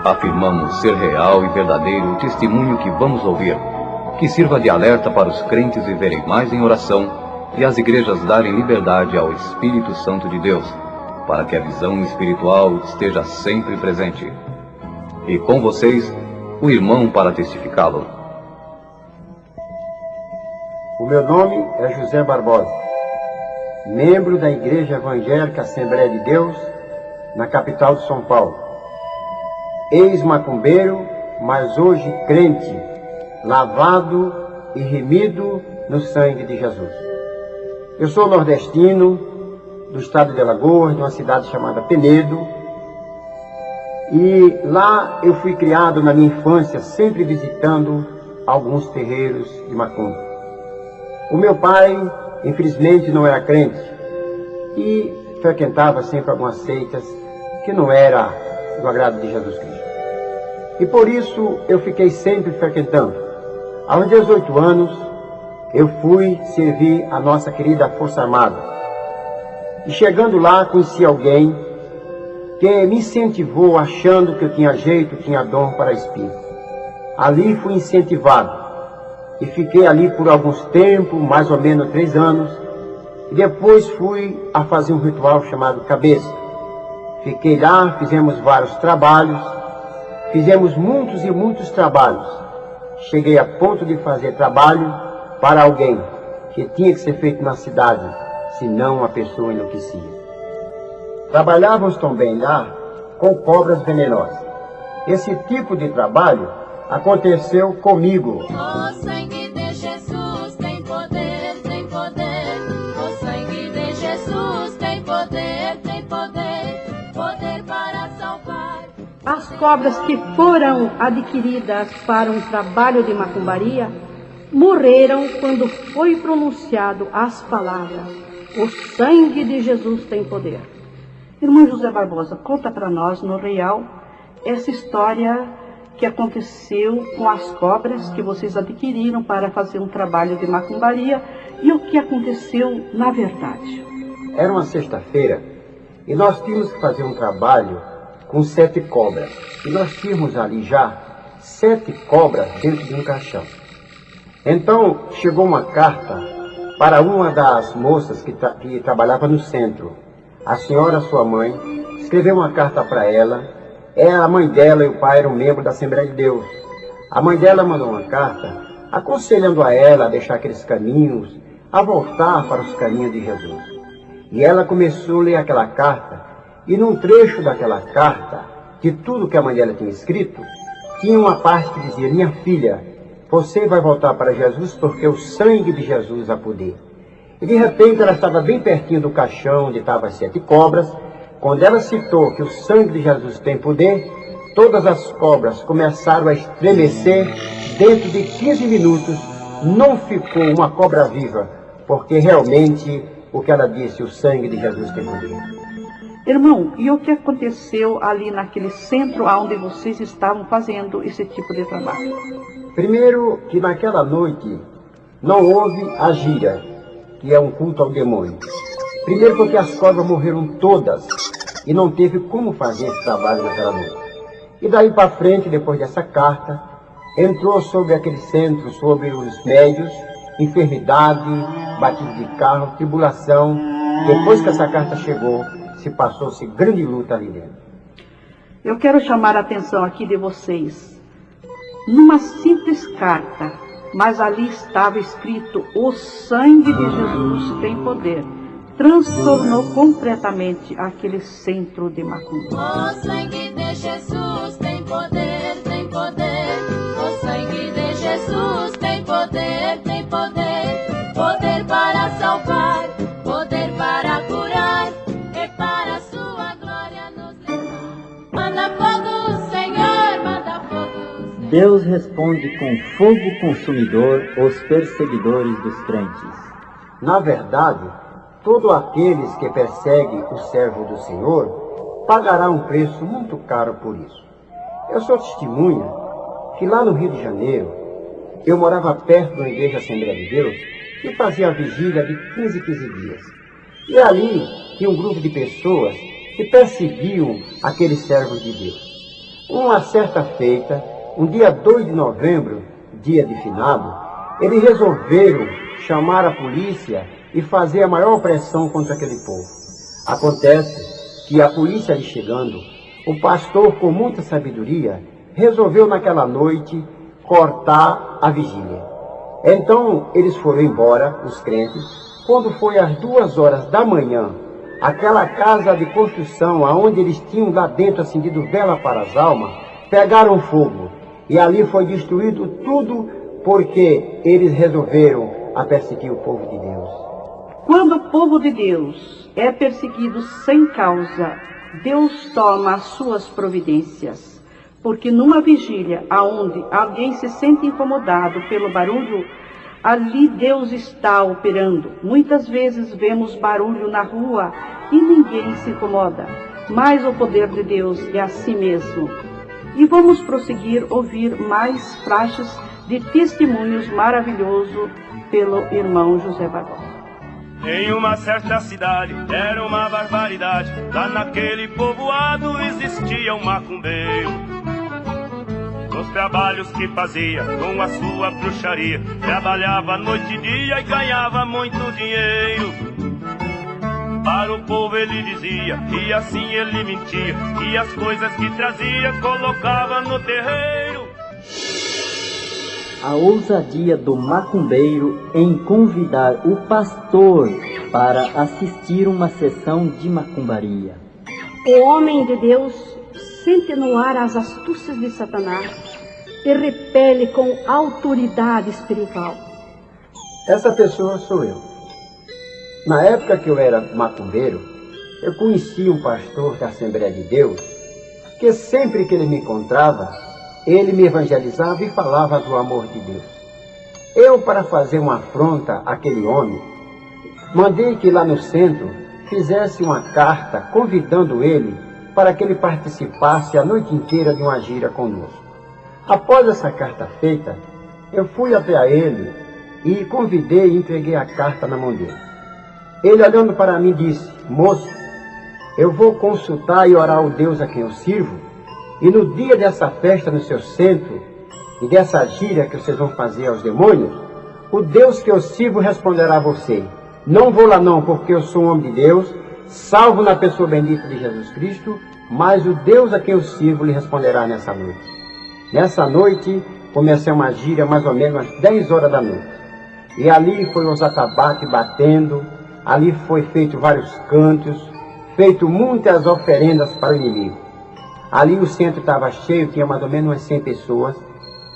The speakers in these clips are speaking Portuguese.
Afirmamos ser real e verdadeiro o testemunho que vamos ouvir, que sirva de alerta para os crentes viverem mais em oração e as igrejas darem liberdade ao Espírito Santo de Deus, para que a visão espiritual esteja sempre presente. E com vocês, o irmão para testificá-lo. O meu nome é José Barbosa, membro da Igreja Evangélica Assembleia de Deus, na capital de São Paulo. Ex-macumbeiro, mas hoje crente, lavado e remido no sangue de Jesus. Eu sou nordestino, do estado de Alagoas, de uma cidade chamada Penedo, e lá eu fui criado na minha infância, sempre visitando alguns terreiros de macumba. O meu pai, infelizmente, não era crente e frequentava sempre algumas seitas que não era do agrado de Jesus Cristo. E por isso eu fiquei sempre frequentando. Aos 18 anos, eu fui servir a nossa querida Força Armada. E chegando lá, conheci alguém que me incentivou achando que eu tinha jeito, tinha dom para espírito. Ali fui incentivado. E fiquei ali por alguns tempos, mais ou menos 3 anos. E depois fui a fazer um ritual chamado cabeça. Fiquei lá, fizemos vários trabalhos. Fizemos muitos e muitos trabalhos. Cheguei a ponto de fazer trabalho para alguém que tinha que ser feito na cidade, senão a pessoa enlouquecia. Trabalhávamos também lá com cobras venenosas. Esse tipo de trabalho aconteceu comigo. O sangue de Jesus tem poder, tem poder. O sangue de Jesus tem poder, tem poder. Poder para salvar. As cobras que foram adquiridas para um trabalho de macumbaria morreram quando foi pronunciado as palavras: o sangue de Jesus tem poder. Irmão José Barbosa, conta para nós no real essa história que aconteceu com as cobras que vocês adquiriram para fazer um trabalho de macumbaria e o que aconteceu na verdade. Era uma sexta-feira e nós tínhamos que fazer um trabalho com 7 cobras. E nós tínhamos ali já 7 cobras dentro de um caixão. Então chegou uma carta para uma das moças que trabalhava no centro. A senhora, sua mãe, escreveu uma carta para ela. A mãe dela e o pai eram membros da Assembleia de Deus. A mãe dela mandou uma carta aconselhando a ela a deixar aqueles caminhos, a voltar para os caminhos de Jesus. E ela começou a ler aquela carta, e num trecho daquela carta, de tudo que a mãe dela tinha escrito, tinha uma parte que dizia: minha filha, você vai voltar para Jesus porque o sangue de Jesus há poder. E de repente ela estava bem pertinho do caixão onde estavam as 7 cobras. Quando ela citou que o sangue de Jesus tem poder, todas as cobras começaram a estremecer. Dentro de 15 minutos não ficou uma cobra viva, porque realmente o que ela disse, o sangue de Jesus tem poder. Irmão, e o que aconteceu ali naquele centro onde vocês estavam fazendo esse tipo de trabalho? Primeiro, que naquela noite não houve a gira, que é um culto ao demônio. Primeiro porque as cobras morreram todas e não teve como fazer esse trabalho naquela noite. E daí para frente, depois dessa carta, entrou sobre aquele centro, sobre os médios, enfermidade, batido de carro, tribulação. Depois que essa carta chegou, se passou-se grande luta ali dentro. Eu quero chamar a atenção aqui de vocês. Numa simples carta, mas ali estava escrito: o sangue de Jesus tem poder. Transtornou completamente aquele centro de macumba. O sangue de Jesus tem poder, tem poder. O sangue de Jesus tem poder, tem poder. Poder para salvar, poder para curar, e para a sua glória nos levar. Manda fogo, Senhor, manda fogo. Deus responde com fogo consumidor os perseguidores dos crentes. Na verdade, todos aqueles que perseguem o servo do Senhor pagará um preço muito caro por isso. Eu sou testemunha que lá no Rio de Janeiro, eu morava perto da Igreja Assembleia de Deus e fazia a vigília de 15 dias. E ali tinha um grupo de pessoas que perseguiam aqueles servos de Deus. Uma certa feita, um dia 2 de novembro, dia de finado, eles resolveram chamar a polícia e fazer a maior pressão contra aquele povo. Acontece que a polícia ali chegando, o pastor, com muita sabedoria, resolveu naquela noite cortar a vigília. Então eles foram embora, os crentes. Quando foi às 2 horas da manhã, aquela casa de construção, aonde eles tinham lá dentro acendido vela para as almas, pegaram fogo. E ali foi destruído tudo, porque eles resolveram a perseguir o povo de Deus. Quando o povo de Deus é perseguido sem causa, Deus toma as suas providências. Porque numa vigília aonde alguém se sente incomodado pelo barulho, ali Deus está operando. Muitas vezes vemos barulho na rua e ninguém se incomoda. Mas o poder de Deus é assim mesmo. E vamos prosseguir ouvir mais flashes de testemunhos maravilhosos pelo irmão José Barbosa. Em uma certa cidade, era uma barbaridade. Lá naquele povoado existia um macumbeiro. Nos trabalhos que fazia com a sua bruxaria, trabalhava noite e dia e ganhava muito dinheiro. Para o povo ele dizia, e assim ele mentia, que as coisas que trazia colocava no terreiro. A ousadia do macumbeiro em convidar o pastor para assistir uma sessão de macumbaria. O homem de Deus sente no ar as astúcias de Satanás e repele com autoridade espiritual. Essa pessoa sou eu. Na época que eu era macumbeiro, eu conheci um pastor da Assembleia de Deus, que sempre que ele me encontrava, ele me evangelizava e falava do amor de Deus. Eu, para fazer uma afronta àquele homem, mandei que lá no centro fizesse uma carta convidando ele para que ele participasse a noite inteira de uma gira conosco. Após essa carta feita, eu fui até ele e convidei e entreguei a carta na mão dele. Ele, olhando para mim, disse: moço, eu vou consultar e orar o Deus a quem eu sirvo, e no dia dessa festa no seu centro, e dessa gira que vocês vão fazer aos demônios, o Deus que eu sirvo responderá a você. Não vou lá não, porque eu sou um homem de Deus, salvo na pessoa bendita de Jesus Cristo, mas o Deus a quem eu sirvo lhe responderá nessa noite. Nessa noite, comecei uma gira mais ou menos às 10 horas da noite. E ali foi os atabaques batendo, ali foi feito vários cantos, feito muitas oferendas para o inimigo. Ali o centro estava cheio, tinha mais ou menos umas 100 pessoas.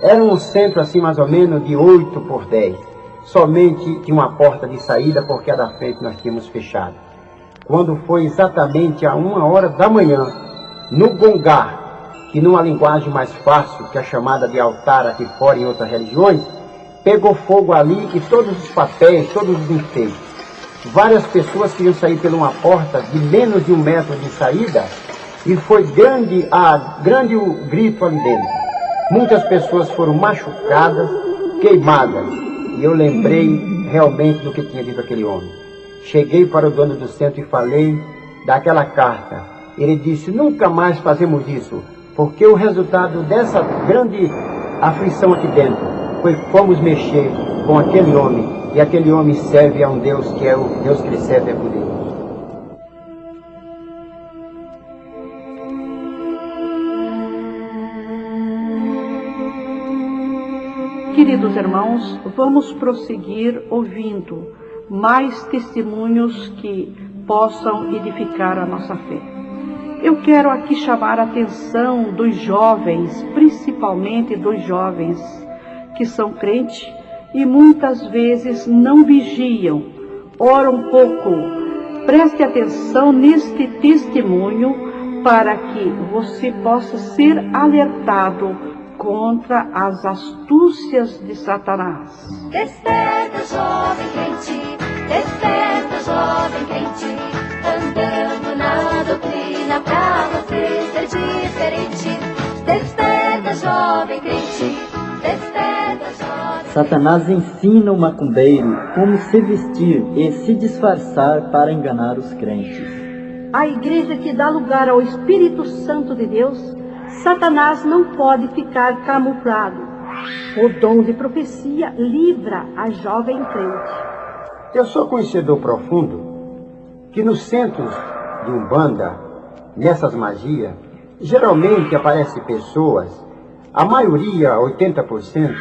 Era um centro assim mais ou menos de 8 por 10. Somente tinha uma porta de saída, porque a da frente nós tínhamos fechado. Quando foi exatamente a 1 hora da manhã, no gongar, que numa linguagem mais fácil, que é chamada de altar aqui fora em outras religiões, pegou fogo ali e todos os papéis, todos os enfeites. Várias pessoas queriam sair por uma porta de menos de 1 metro de saída, e foi grande o grito ali dentro. Muitas pessoas foram machucadas, queimadas. E eu lembrei realmente do que tinha dito aquele homem. Cheguei para o dono do centro e falei daquela carta. Ele disse: nunca mais fazemos isso, porque o resultado dessa grande aflição aqui dentro foi que fomos mexer com aquele homem. E aquele homem serve a um Deus que é o Deus que ele serve é poderoso. Queridos irmãos, vamos prosseguir ouvindo mais testemunhos que possam edificar a nossa fé. Eu quero aqui chamar a atenção dos jovens, principalmente dos jovens que são crentes e muitas vezes não vigiam, oram pouco. Preste atenção neste testemunho para que você possa ser alertado contra as astúcias de Satanás. Desperta, jovem crente, desperta, jovem crente, andando na doutrina pra você ser diferente. Desperta, jovem crente, desperta, jovem. Satanás ensina o macumbeiro como se vestir e se disfarçar para enganar os crentes. A igreja que dá lugar ao Espírito Santo de Deus Satanás não pode ficar camuflado. O dom de profecia livra a jovem crente. Eu sou conhecedor profundo que nos centros de Umbanda, nessas magias, geralmente aparecem pessoas, a maioria, 80%,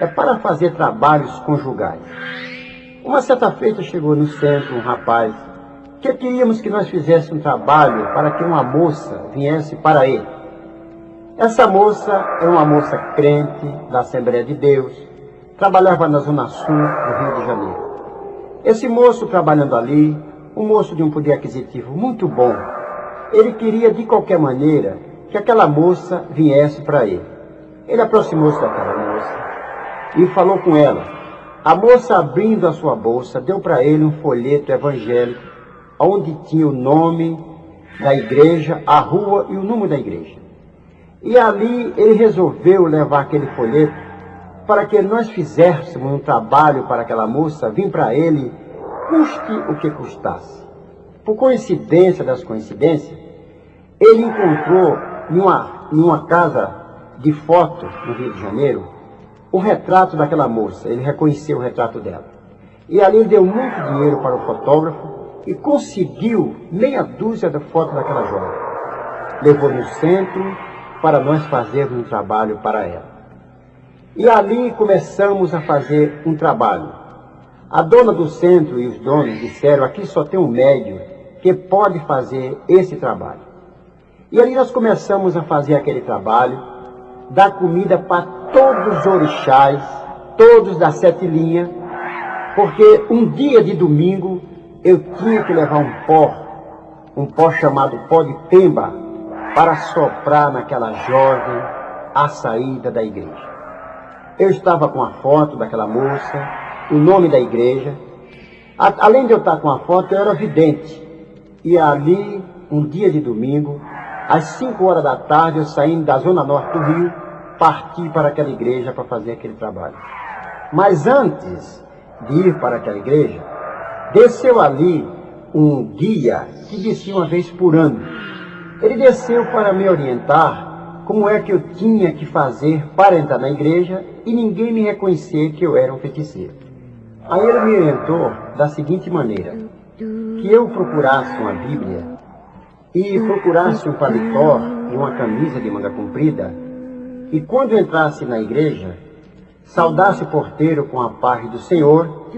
é para fazer trabalhos conjugais. Uma certa feita chegou no centro um rapaz que queríamos que nós fizéssemos um trabalho para que uma moça viesse para ele. Essa moça é uma moça crente da Assembleia de Deus, trabalhava na Zona Sul do Rio de Janeiro. Esse moço trabalhando ali, um moço de um poder aquisitivo muito bom, ele queria de qualquer maneira que aquela moça viesse para ele. Ele aproximou-se daquela moça e falou com ela. A moça, abrindo a sua bolsa, deu para ele um folheto evangélico, onde tinha o nome da igreja, a rua e o número da igreja. E ali ele resolveu levar aquele folheto para que nós fizéssemos um trabalho para aquela moça vir para ele, custe o que custasse. Por coincidência das coincidências, ele encontrou em uma casa de foto no Rio de Janeiro o retrato daquela moça. Ele reconheceu o retrato dela. E ali ele deu muito dinheiro para o fotógrafo e conseguiu meia dúzia de fotos daquela jovem. Levou no centro para nós fazermos um trabalho para ela. E ali começamos a fazer um trabalho. A dona do centro e os donos disseram, aqui só tem um médium que pode fazer esse trabalho. E ali nós começamos a fazer aquele trabalho, dar comida para todos os orixás, todos das 7 linhas, porque um dia de domingo eu tinha que levar um pó chamado pó de pemba, para soprar naquela jovem à saída da igreja. Eu estava com a foto daquela moça, o nome da igreja. Além de eu estar com a foto, eu era vidente. E ali, um dia de domingo, às 5 horas da tarde, eu saindo da zona norte do Rio, parti para aquela igreja para fazer aquele trabalho. Mas antes de ir para aquela igreja, desceu ali um guia que descia uma vez por ano. Ele desceu para me orientar como é que eu tinha que fazer para entrar na igreja e ninguém me reconhecer que eu era um feiticeiro. Aí ele me orientou da seguinte maneira, que eu procurasse uma Bíblia e procurasse um paletó e uma camisa de manga comprida e quando entrasse na igreja, saudasse o porteiro com a paz do Senhor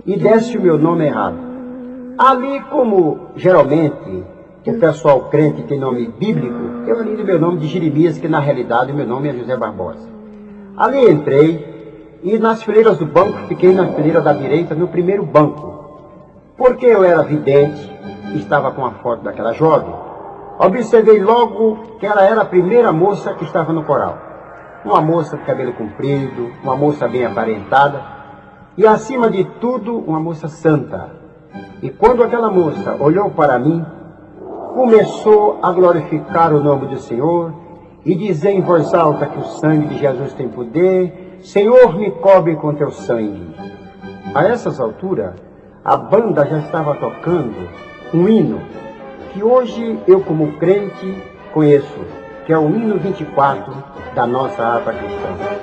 e desse o meu nome errado. Ali, como geralmente o pessoal crente tem nome bíblico, eu ali do meu nome de Jeremias, que na realidade o meu nome é José Barbosa. Ali entrei e nas fileiras do banco, fiquei na fileira da direita, no primeiro banco. Porque eu era vidente, estava com a foto daquela jovem, observei logo que ela era a primeira moça que estava no coral. Uma moça de cabelo comprido, uma moça bem aparentada e acima de tudo uma moça santa. E quando aquela moça olhou para mim, começou a glorificar o nome do Senhor e dizer em voz alta que o sangue de Jesus tem poder. Senhor, me cobre com teu sangue. A essas alturas, a banda já estava tocando um hino que hoje eu, como crente, conheço, que é o hino 24 da nossa harpa cristã.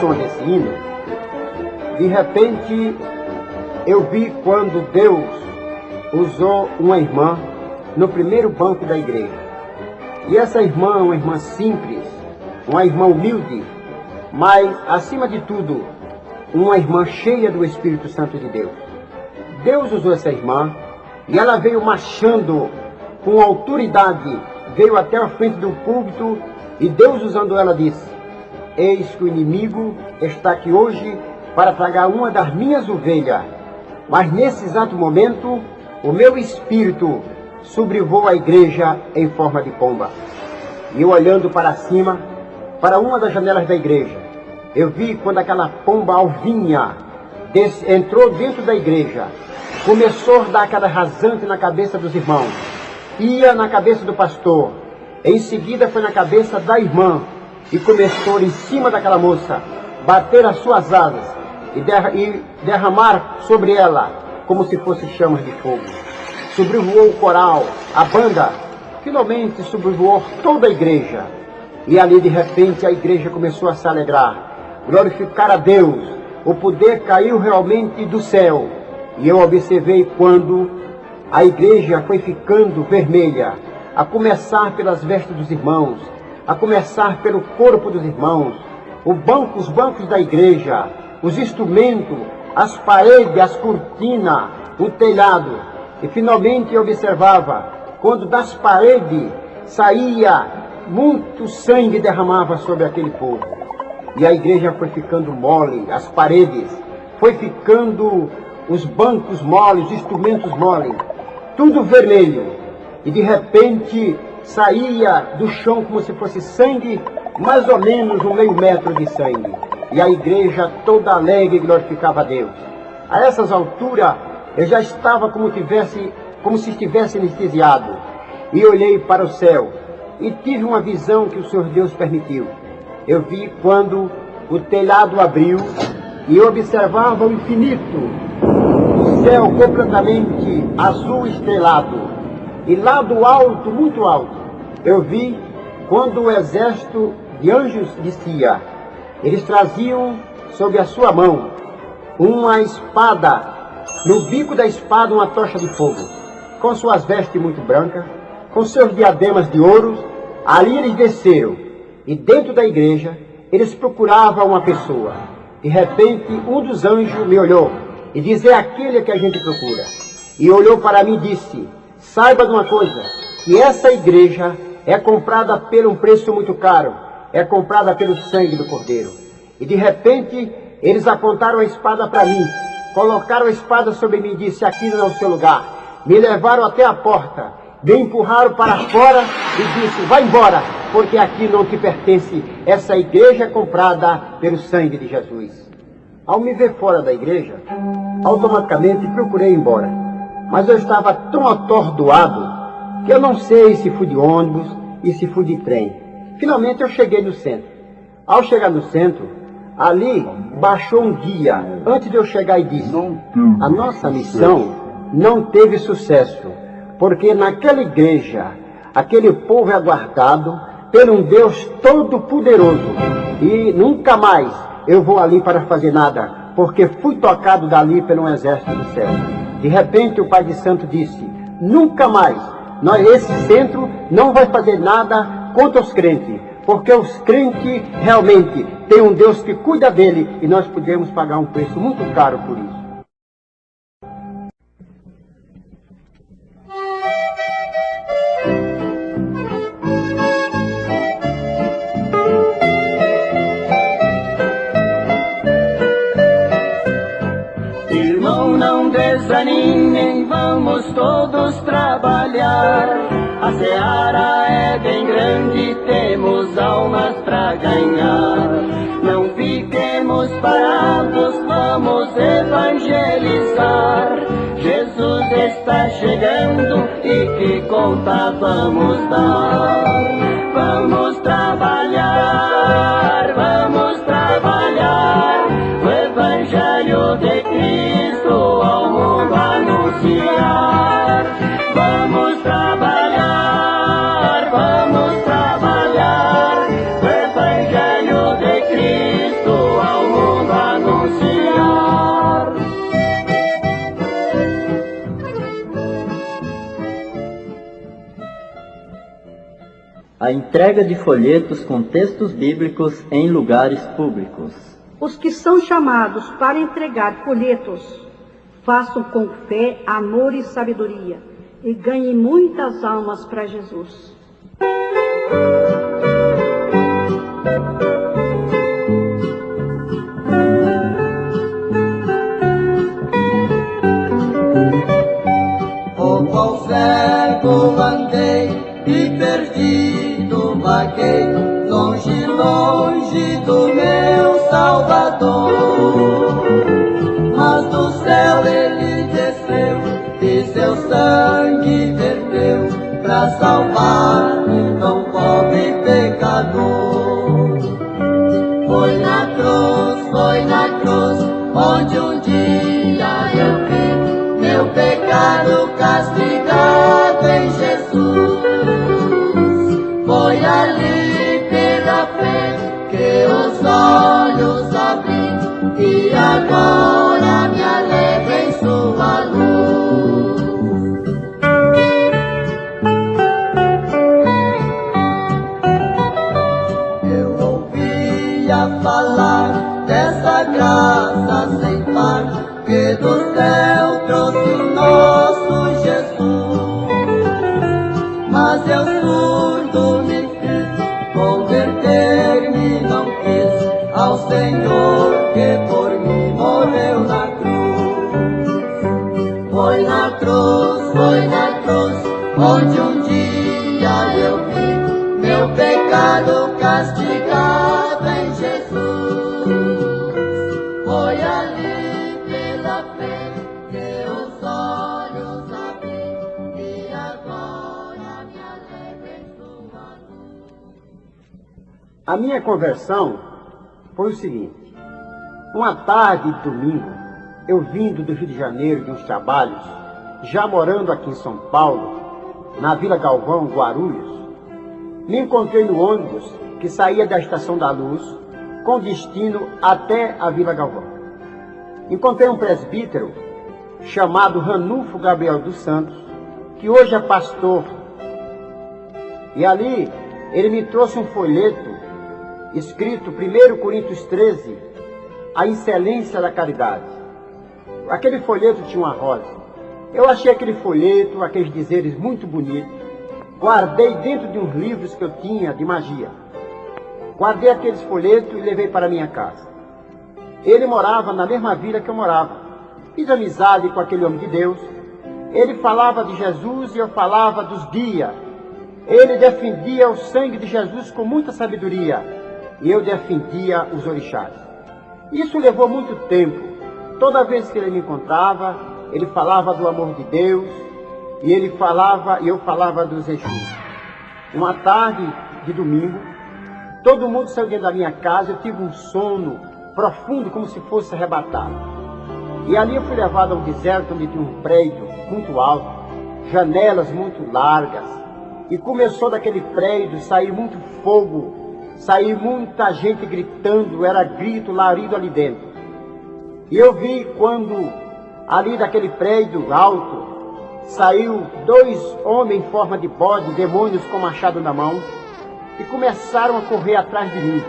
som desse hino, de repente eu vi quando Deus usou uma irmã no primeiro banco da igreja. E essa irmã, uma irmã simples, uma irmã humilde, mas, acima de tudo, uma irmã cheia do Espírito Santo de Deus. Deus usou essa irmã e ela veio marchando com autoridade, veio até a frente do púlpito e Deus, usando ela, disse: eis que o inimigo está aqui hoje para tragar uma das minhas ovelhas. Mas nesse exato momento, o meu espírito sobrevoou a igreja em forma de pomba. E eu, olhando para cima, para uma das janelas da igreja, eu vi quando aquela pomba alvinha entrou dentro da igreja, começou a dar aquela rasante na cabeça dos irmãos, ia na cabeça do pastor, em seguida foi na cabeça da irmã, e começou em cima daquela moça, bater as suas asas e derramar sobre ela como se fosse chamas de fogo. Sobrevoou o coral, a banda, finalmente sobrevoou toda a igreja. E ali, de repente, a igreja começou a se alegrar, glorificar a Deus. O poder caiu realmente do céu. E eu observei quando a igreja foi ficando vermelha, a começar pelas vestes dos irmãos, a começar pelo corpo dos irmãos, os bancos da igreja, os instrumentos, as paredes, as cortinas, o telhado. E finalmente eu observava, quando das paredes saía muito sangue, derramava sobre aquele povo. E a igreja foi ficando mole, as paredes, foi ficando os bancos moles, os instrumentos moles, tudo vermelho. E de repente saía do chão como se fosse sangue, mais ou menos 1,5 metro de sangue. E a igreja toda alegre glorificava a Deus. A essas alturas, eu já estava como se estivesse anestesiado. E olhei para o céu e tive uma visão que o Senhor Deus permitiu. Eu vi quando o telhado abriu e eu observava o infinito, o céu completamente azul estrelado. E lá do alto, muito alto, eu vi quando o exército de anjos descia. Eles traziam sob a sua mão uma espada, no bico da espada uma tocha de fogo, com suas vestes muito brancas, com seus diademas de ouro. Ali eles desceram, e dentro da igreja eles procuravam uma pessoa. De repente um dos anjos me olhou e disse: é aquele que a gente procura. E olhou para mim e disse: saiba de uma coisa, que essa igreja é comprada por um preço muito caro, é comprada pelo sangue do Cordeiro. E de repente eles apontaram a espada para mim, colocaram a espada sobre mim e disse: aqui não é o seu lugar. Me levaram até a porta, me empurraram para fora e disse: vai embora, porque aqui não te pertence, essa igreja é comprada pelo sangue de Jesus. Ao me ver fora da igreja, automaticamente procurei ir embora. Mas eu estava tão atordoado que eu não sei se fui de ônibus e se fui de trem. Finalmente eu cheguei no centro. Ao chegar no centro, ali baixou um guia antes de eu chegar e disse: a nossa missão não teve sucesso, porque naquela igreja, aquele povo é guardado por um Deus todo-poderoso. E nunca mais eu vou ali para fazer nada, porque fui tocado dali pelo exército do céu. De repente o Pai de Santo disse: nunca mais, esse centro não vai fazer nada contra os crentes, porque os crentes realmente têm um Deus que cuida dele e nós podemos pagar um preço muito caro por isso. Irmão, não desanimem, vamos todos trabalhar. A seara é bem grande, temos almas pra ganhar. Não fiquemos parados, vamos evangelizar. Jesus está chegando e que conta vamos dar. Vamos trabalhar, o Evangelho de Cristo ao mundo anunciar. Vamos trabalhar, o Evangelho de Cristo ao A entrega de folhetos com textos bíblicos em lugares públicos. Os que são chamados para entregar folhetos, façam com fé, amor e sabedoria, e ganhem muitas almas para Jesus. O qual cego andei e perdido vaguei, longe, longe do meu Salvador. Mas do céu ele desceu e seu sangue verteu pra salvar-me tão pobre pecador. Foi na cruz, onde um dia eu vi meu pecado castigado em Jesus. Foi ali pela fé que os olhos abri e agora me alegro em sua luz. Eu ouvia falar dessa graça sem par que do céu trouxe o nosso Jesus. Mas eu surdo me fiz, converter-me não quis ao Senhor que por mim morreu na cruz. Foi na cruz, onde um dia eu vi meu pecado castigado em Jesus. Foi ali pela fé que os olhos abri e agora me alegro em sua luz. A minha conversão foi o seguinte. Uma tarde de domingo, eu vindo do Rio de Janeiro de uns trabalhos, já morando aqui em São Paulo, na Vila Galvão, Guarulhos, me encontrei no ônibus que saía da Estação da Luz com destino até a Vila Galvão. Encontrei um presbítero chamado Ranulfo Gabriel dos Santos, que hoje é pastor. E ali ele me trouxe um folheto escrito 1 Coríntios 13, a excelência da caridade. Aquele folheto tinha uma rosa. Eu achei aquele folheto, aqueles dizeres muito bonitos. Guardei dentro de uns livros que eu tinha de magia. Guardei aqueles folhetos e levei para minha casa. Ele morava na mesma vila que eu morava. Fiz amizade com aquele homem de Deus. Ele falava de Jesus e eu falava dos guias. Ele defendia o sangue de Jesus com muita sabedoria. E eu defendia os orixás. Isso levou muito tempo. Toda vez que ele me encontrava, ele falava do amor de Deus. E ele falava, e eu falava dos Exus. Uma tarde de domingo, todo mundo saiu dentro da minha casa. Eu tive um sono profundo, como se fosse arrebatado. E ali eu fui levado a um deserto onde tinha um prédio muito alto, janelas muito largas. E começou daquele prédio sair muito fogo, sair muita gente gritando, era grito, larido ali dentro. E eu vi quando ali daquele prédio alto saiu 2 homens em forma de bode, demônios com machado na mão, e começaram a correr atrás de mim.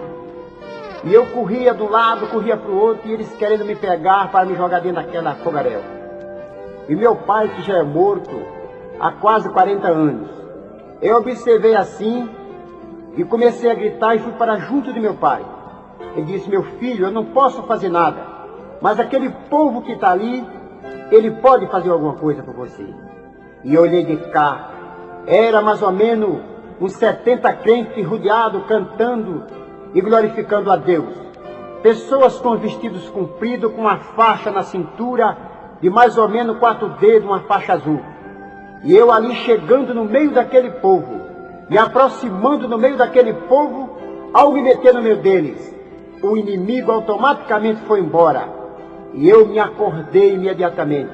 E eu corria de um lado, corria para o outro, e eles querendo me pegar para me jogar dentro daquela fogaréu. E meu pai, que já é morto há quase 40 anos, eu observei assim e comecei a gritar e fui para junto de meu pai. Ele disse: meu filho, eu não posso fazer nada, mas aquele povo que está ali, ele pode fazer alguma coisa por você. E eu olhei de cá, era mais ou menos uns 70 crentes rodeados, cantando e glorificando a Deus. Pessoas com vestidos compridos, com uma faixa na cintura de mais ou menos 4 dedos, uma faixa azul. E eu ali chegando no meio daquele povo, me aproximando no meio daquele povo, ao me meter no meio deles, o inimigo automaticamente foi embora. E eu me acordei imediatamente.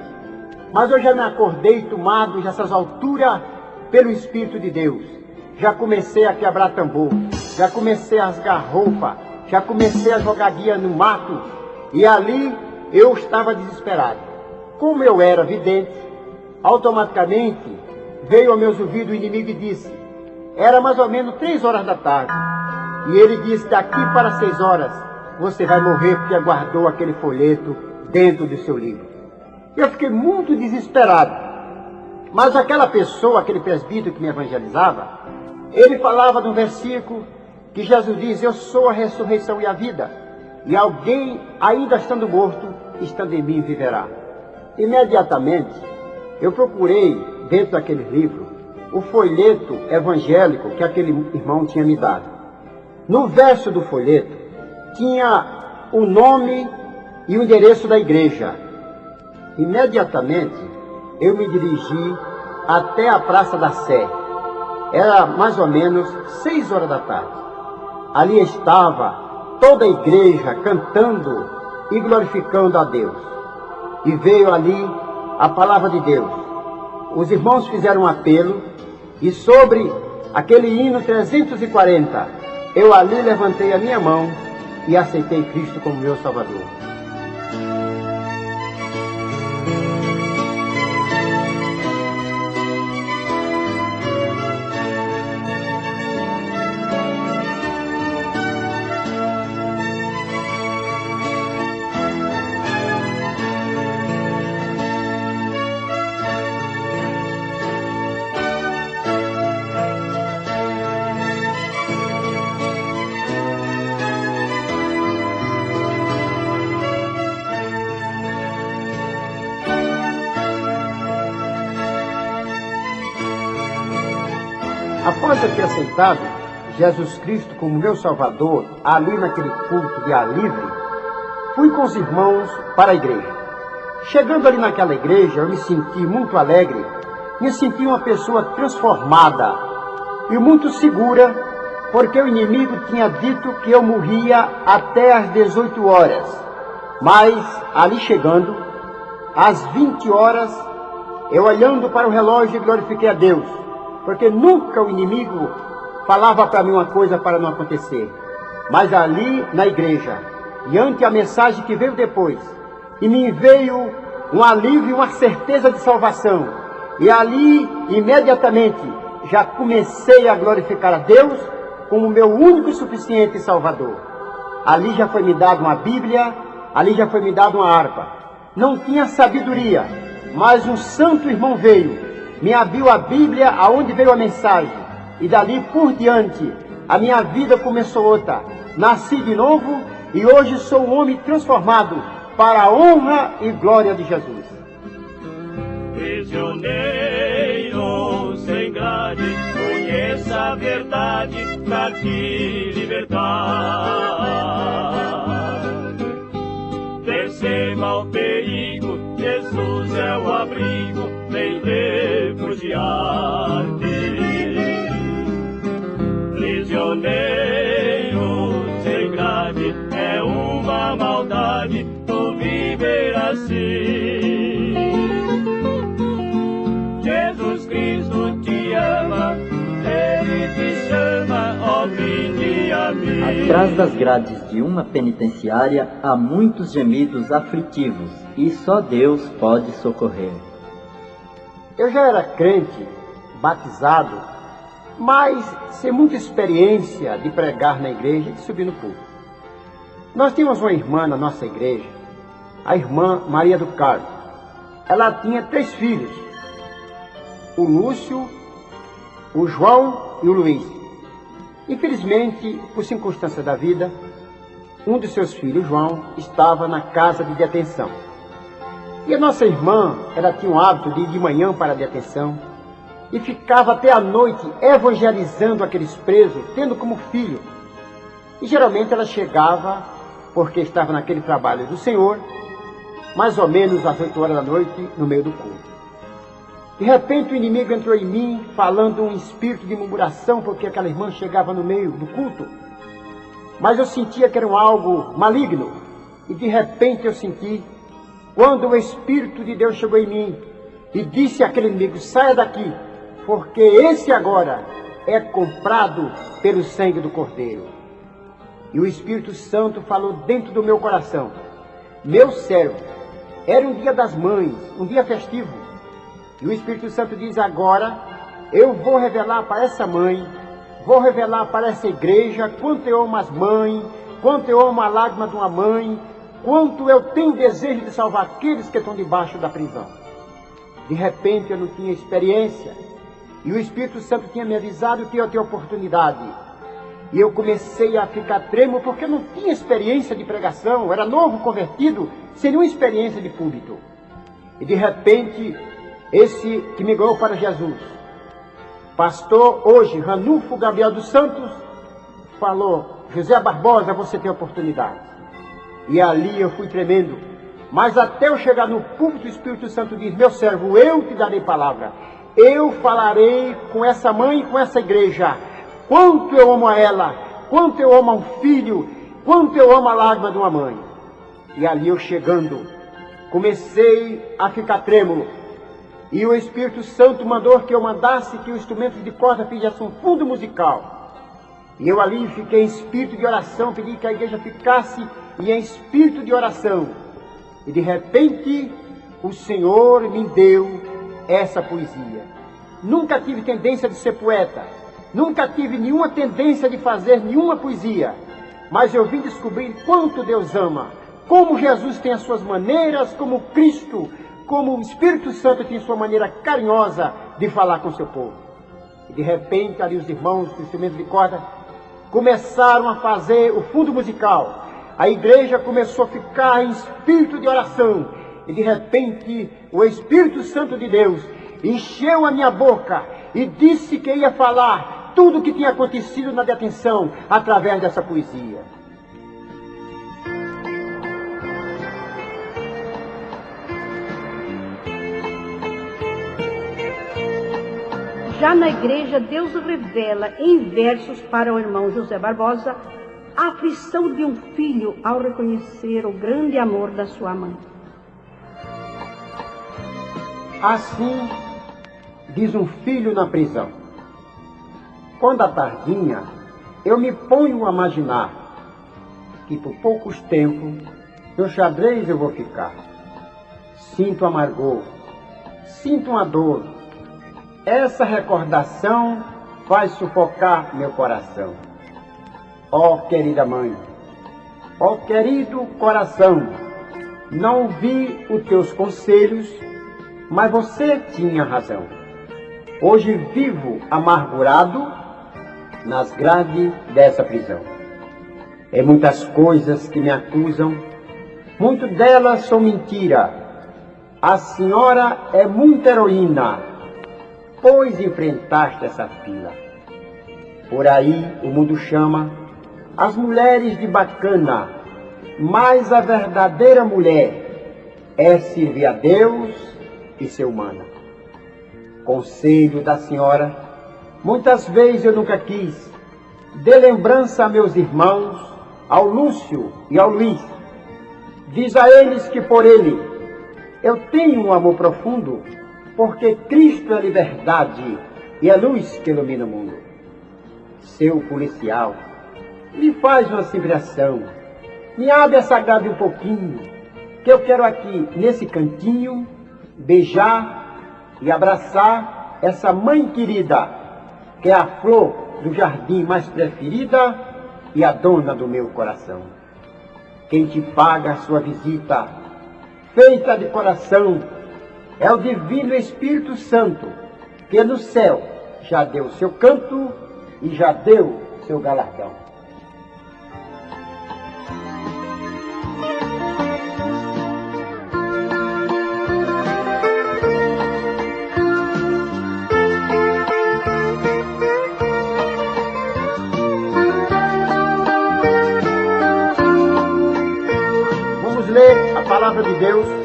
Mas eu já me acordei tomado nessas alturas pelo Espírito de Deus. Já comecei a quebrar tambor, já comecei a rasgar roupa, já comecei a jogar guia no mato. E ali eu estava desesperado. Como eu era vidente, automaticamente veio aos meus ouvidos o inimigo e disse: Era mais ou menos 3 horas da tarde. E ele disse: daqui para 6 horas você vai morrer, porque guardou aquele folheto dentro do seu livro. Eu fiquei muito desesperado. Mas aquela pessoa, aquele presbítero que me evangelizava, ele falava de um versículo que Jesus diz: eu sou a ressurreição e a vida. E alguém, ainda estando morto, estando em mim, viverá. Imediatamente, eu procurei, dentro daquele livro, o folheto evangélico que aquele irmão tinha me dado. No verso do folheto, tinha o nome e o endereço da igreja. Imediatamente, eu me dirigi até a Praça da Sé. Era mais ou menos 6 horas da tarde. Ali estava toda a igreja cantando e glorificando a Deus. E veio ali a palavra de Deus. Os irmãos fizeram um apelo e sobre aquele hino 340, eu ali levantei a minha mão e aceitei Cristo como meu Salvador. Após eu ter aceitado Jesus Cristo como meu Salvador, ali naquele culto de ar livre, fui com os irmãos para a igreja. Chegando ali naquela igreja, eu me senti muito alegre, me senti uma pessoa transformada e muito segura, porque o inimigo tinha dito que eu morria até às 18 horas. Mas ali chegando, às 20 horas, eu olhando para o relógio glorifiquei a Deus, porque nunca o inimigo falava para mim uma coisa para não acontecer. Mas ali na igreja, diante a mensagem que veio depois, e me veio um alívio, uma certeza de salvação. E ali, imediatamente, já comecei a glorificar a Deus como meu único e suficiente Salvador. Ali já foi me dado uma Bíblia, ali já foi me dado uma harpa. Não tinha sabedoria, mas um santo irmão veio, me abriu a Bíblia aonde veio a mensagem. E dali por diante, a minha vida começou outra. Nasci de novo e hoje sou um homem transformado para a honra e glória de Jesus. Prisioneiro sem grade, conheça a verdade pra te libertar. Perceba o perigo, Jesus é o abrigo, vem refugiar-te. Prisioneiro sem grade, é uma maldade tu viver assim. Jesus Cristo te ama, Ele te chama, ó vinde a mim. Atrás das grades de uma penitenciária há muitos gemidos aflitivos e só Deus pode socorrer. Eu já era crente, batizado, mas sem muita experiência de pregar na igreja e de subir no púlpito. Nós tínhamos uma irmã na nossa igreja, a irmã Maria do Carmo. Ela tinha 3 filhos, o Lúcio, o João e o Luiz. Infelizmente, por circunstâncias da vida, um dos seus filhos, João, estava na casa de detenção. E a nossa irmã, ela tinha o hábito de ir de manhã para a detenção e ficava até a noite evangelizando aqueles presos, tendo como filho. E geralmente ela chegava, porque estava naquele trabalho do Senhor, mais ou menos às 8 horas da noite, no meio do culto. De repente o inimigo entrou em mim, falando um espírito de murmuração, porque aquela irmã chegava no meio do culto. Mas eu sentia que era algo maligno. E de repente eu senti, quando o Espírito de Deus chegou em mim, e disse àquele inimigo: saia daqui, porque esse agora é comprado pelo sangue do Cordeiro. E o Espírito Santo falou dentro do meu coração: meu servo, era um dia das mães, um dia festivo. E o Espírito Santo diz: agora eu vou revelar para essa mãe vou revelar para essa igreja quanto eu amo as mães, quanto eu amo a lágrima de uma mãe, quanto eu tenho desejo de salvar aqueles que estão debaixo da prisão. De repente eu não tinha experiência, e o Espírito Santo tinha me avisado que eu ia ter oportunidade. E eu comecei a ficar trêmulo porque eu não tinha experiência de pregação, eu era novo convertido, sem nenhuma experiência de púlpito. E de repente, esse que me ganhou para Jesus, pastor hoje, Ranulfo Gabriel dos Santos, falou: José Barbosa, você tem oportunidade. E ali eu fui tremendo. Mas até eu chegar no púlpito, o Espírito Santo diz: meu servo, eu te darei palavra. Eu falarei com essa mãe e com essa igreja. Quanto eu amo a ela, quanto eu amo a um filho, quanto eu amo a lágrima de uma mãe. E ali eu chegando, comecei a ficar trêmulo. E o Espírito Santo mandou que eu mandasse que o instrumento de corda fizesse um fundo musical. E eu ali fiquei em espírito de oração, pedi que a igreja ficasse em espírito de oração. E de repente, o Senhor me deu essa poesia. Nunca tive tendência de ser poeta, nunca tive nenhuma tendência de fazer nenhuma poesia, mas eu vim descobrir quanto Deus ama, como Jesus tem as suas maneiras, como Cristo, como o Espírito Santo tem sua maneira carinhosa de falar com o seu povo. E de repente, ali os irmãos do instrumento de corda começaram a fazer o fundo musical. A igreja começou a ficar em espírito de oração. E de repente, o Espírito Santo de Deus encheu a minha boca e disse que ia falar tudo o que tinha acontecido na detenção através dessa poesia. Já na igreja, Deus revela em versos para o irmão José Barbosa a aflição de um filho ao reconhecer o grande amor da sua mãe. Assim diz um filho na prisão: quando à tardinha eu me ponho a imaginar que por poucos tempos no xadrez eu vou ficar. Sinto amargor, sinto uma dor. Essa recordação faz sufocar meu coração. Ó querida mãe, ó querido coração, não ouvi os teus conselhos, mas você tinha razão. Hoje vivo amargurado nas grades dessa prisão. É muitas coisas que me acusam, muito delas são mentira. A senhora é muita heroína, pois enfrentaste essa fila. Por aí o mundo chama as mulheres de bacana, mas a verdadeira mulher é servir a Deus e ser humana. Conselho da senhora, muitas vezes eu nunca quis, dê lembrança a meus irmãos, ao Lúcio e ao Luiz. Diz a eles que por ele eu tenho um amor profundo, porque Cristo é liberdade e é luz que ilumina o mundo. Seu policial, me faz uma simulação, me abre essa grade um pouquinho, que eu quero aqui, nesse cantinho, beijar e abraçar essa mãe querida, que é a flor do jardim mais preferida e a dona do meu coração. Quem te paga a sua visita, feita de coração, é o Divino Espírito Santo, que no céu já deu seu canto e já deu seu galardão. Vamos ler a palavra de Deus,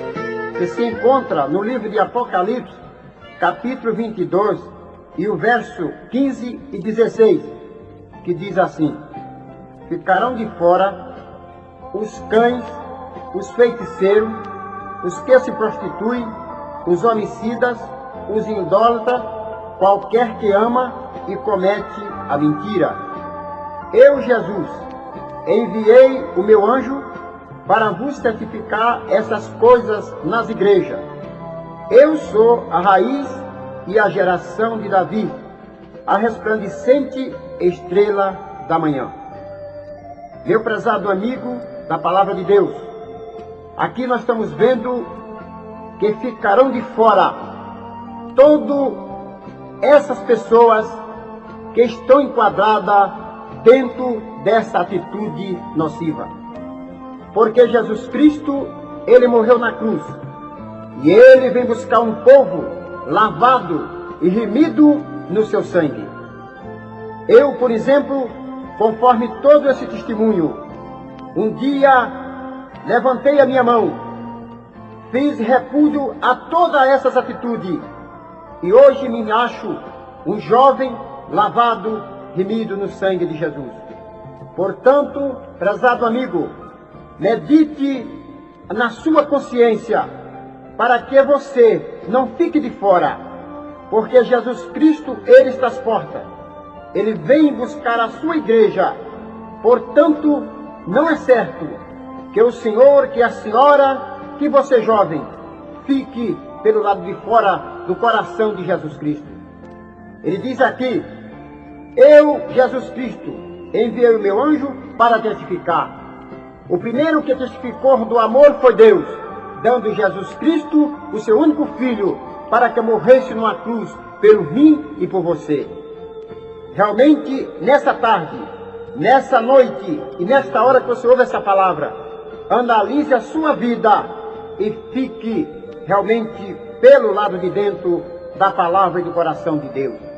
que se encontra no livro de Apocalipse, capítulo 22, e o verso 15 e 16, que diz assim: ficarão de fora os cães, os feiticeiros, os que se prostituem, os homicidas, os idólatras, qualquer que ama e comete a mentira. Eu, Jesus, enviei o meu anjo para vos certificar essas coisas nas igrejas. Eu sou a raiz e a geração de Davi, a resplandecente estrela da manhã. Meu prezado amigo da Palavra de Deus, aqui nós estamos vendo que ficarão de fora todas essas pessoas que estão enquadradas dentro dessa atitude nociva. Porque Jesus Cristo, Ele morreu na cruz. E Ele vem buscar um povo lavado e remido no seu sangue. Eu, por exemplo, conforme todo esse testemunho, um dia levantei a minha mão, fiz repúdio a todas essas atitudes e hoje me acho um jovem lavado, remido no sangue de Jesus. Portanto, prezado amigo, medite na sua consciência para que você não fique de fora, porque Jesus Cristo, Ele está às portas. Ele vem buscar a sua igreja. Portanto, não é certo que o senhor, que a senhora, que você jovem, fique pelo lado de fora do coração de Jesus Cristo. Ele diz aqui: eu, Jesus Cristo, enviei o meu anjo para testificar. O primeiro que testificou do amor foi Deus, dando Jesus Cristo, o seu único filho, para que morresse numa cruz pelo mim e por você. Realmente, nessa tarde, nessa noite e nesta hora que você ouve essa palavra, analise a sua vida e fique realmente pelo lado de dentro da palavra e do coração de Deus.